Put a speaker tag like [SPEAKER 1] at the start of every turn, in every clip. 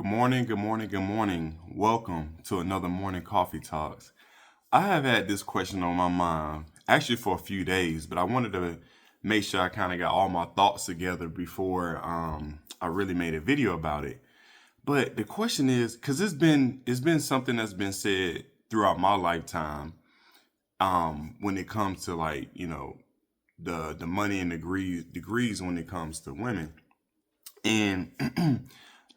[SPEAKER 1] Good morning, good morning, good morning. Welcome to another morning coffee talks. I have had this question on my mind actually for a few days, but I wanted to make sure I kind of got all my thoughts together before I really made a video about it. But the question is, because it's been something that's been said throughout my lifetime, when it comes to the money and degrees when it comes to women. And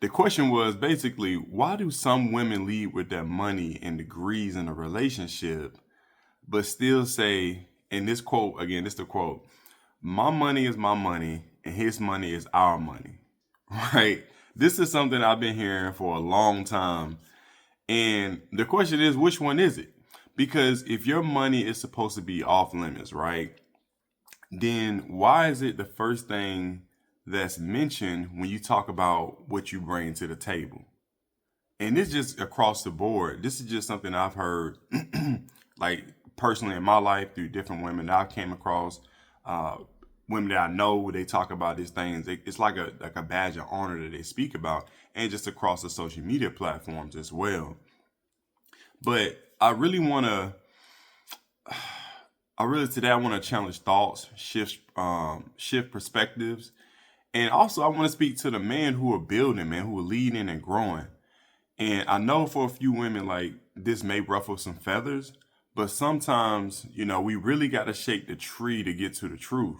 [SPEAKER 1] the question was basically, why do some women lead with their money and degrees in a relationship, but still say, and this quote, again, this the quote, my money is my money and his money is our money, right? This is something I've been hearing for a long time. And the question is, which one is it? Because if your money is supposed to be off limits, right? Then why is it the first thing that's mentioned when you talk about what you bring to the table? And this just across the board. This is just something I've heard, like personally in my life through different women that I came across, uh, women that I know. They talk about these things. It's like a badge of honor that they speak about, and just across the social media platforms as well. But I really today I want to challenge thoughts, shift perspectives, and also I want to speak to the men who are building, man, who are leading and growing. And I know for a few women, like this may ruffle some feathers, but sometimes, we really got to shake the tree to get to the truth.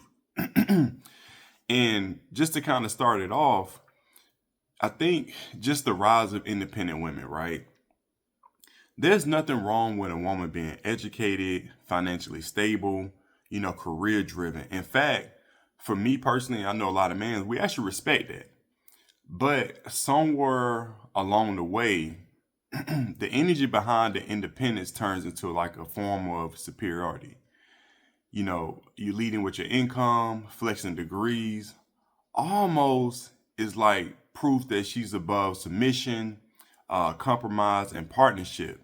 [SPEAKER 1] And just to kind of start it off, I think just the rise of independent women, right? There's nothing wrong with a woman being educated, financially stable, career driven. In fact, for me personally, I know a lot of men, we actually respect that. But somewhere along the way, the energy behind the independence turns into like a form of superiority. You leading with your income, flexing degrees, almost is like proof that she's above submission, compromise, and partnership.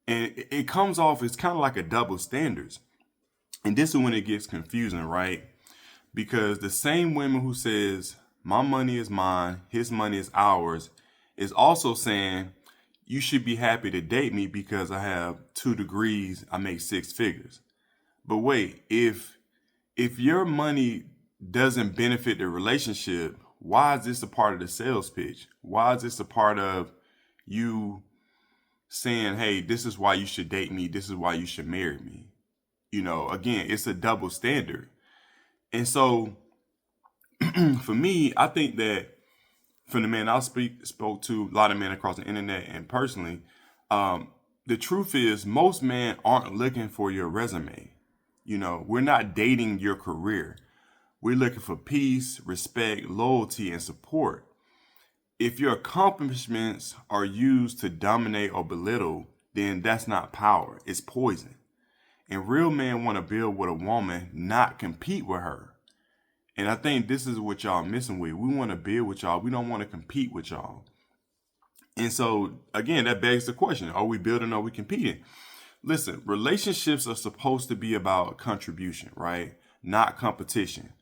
[SPEAKER 1] And it comes off as kind of like a double standards. And this is when it gets confusing, right? Because the same women who says my money is mine, his money is ours, is also saying you should be happy to date me because I have 2 degrees, I make six figures. But wait, if your money doesn't benefit the relationship, why is this a part of the sales pitch? Why is this a part of you saying, hey, this is why you should date me, this is why you should marry me? Again, it's a double standard. And so for me, I think that from the men spoke to, a lot of men across the internet and personally, the truth is most men aren't looking for your resume. We're not dating your career. We're looking for peace, respect, loyalty, and support. If your accomplishments are used to dominate or belittle, then that's not power, it's poison. And real men want to build with a woman, not compete with her. And I think this is what y'all missing with. We want to build with y'all. We don't want to compete with y'all. And so again, that begs the question, are we building or are we competing? Listen, relationships are supposed to be about contribution, right? Not competition.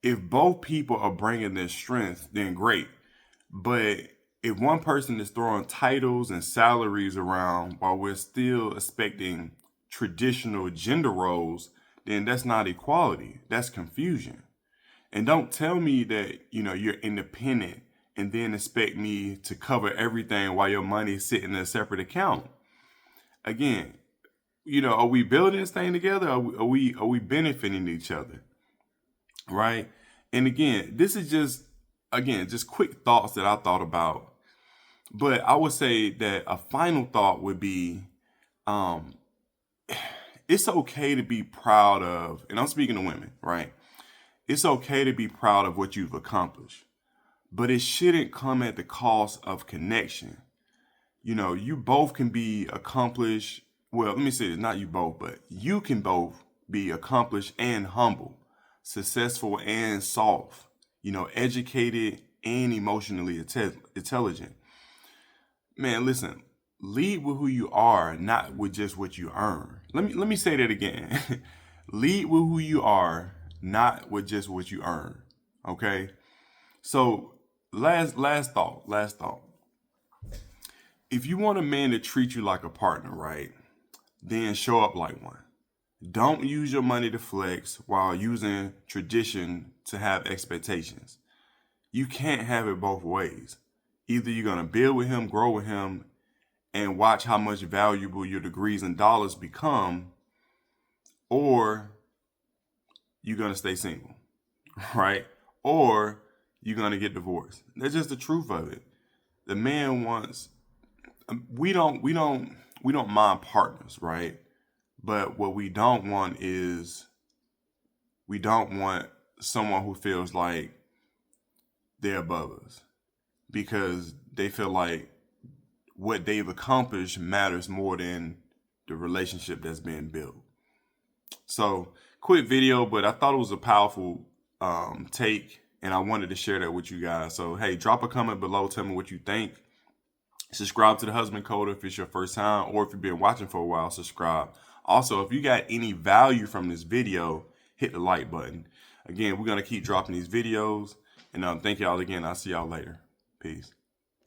[SPEAKER 1] If both people are bringing their strength, then great. But if one person is throwing titles and salaries around while we're still expecting traditional gender roles, then that's not equality. That's confusion. And don't tell me that, you're independent and then expect me to cover everything while your money is sitting in a separate account. Again, are we building this thing together? Are we benefiting each other? Right? And again, this is just quick thoughts that I thought about. But I would say that a final thought would be, um, it's okay to be proud of, and I'm speaking to women, right? It's okay to be proud of what you've accomplished, but it shouldn't come at the cost of connection. You both can be accomplished. Well, let me say this, not you both, but you can both be accomplished and humble, successful and soft, educated and emotionally intelligent. Man, listen, lead with who you are, not with just what you earn. Let me say that again. Lead with who you are, not with just what you earn. Okay? So last thought. if you want a man to treat you like a partner, right, then show up like one. Don't use your money to flex while using tradition to have expectations. You can't have it both ways. Either you're going to build with him, grow with him, and watch how much valuable your degrees and dollars become, or you're going to stay single, right? Or you're going to get divorced. That's just the truth of it. The man wants, we don't mind partners, right? But what we don't want is, we don't want someone who feels like they're above us because they feel like what they've accomplished matters more than the relationship that's being built. So, quick video, but I thought it was a powerful take, and I wanted to share that with you guys. So, hey, drop a comment below. Tell me what you think. Subscribe to the Husband Code if it's your first time, or if you've been watching for a while, subscribe. Also, if you got any value from this video, hit the like button. Again, we're going to keep dropping these videos. And thank y'all again. I'll see y'all later. Peace.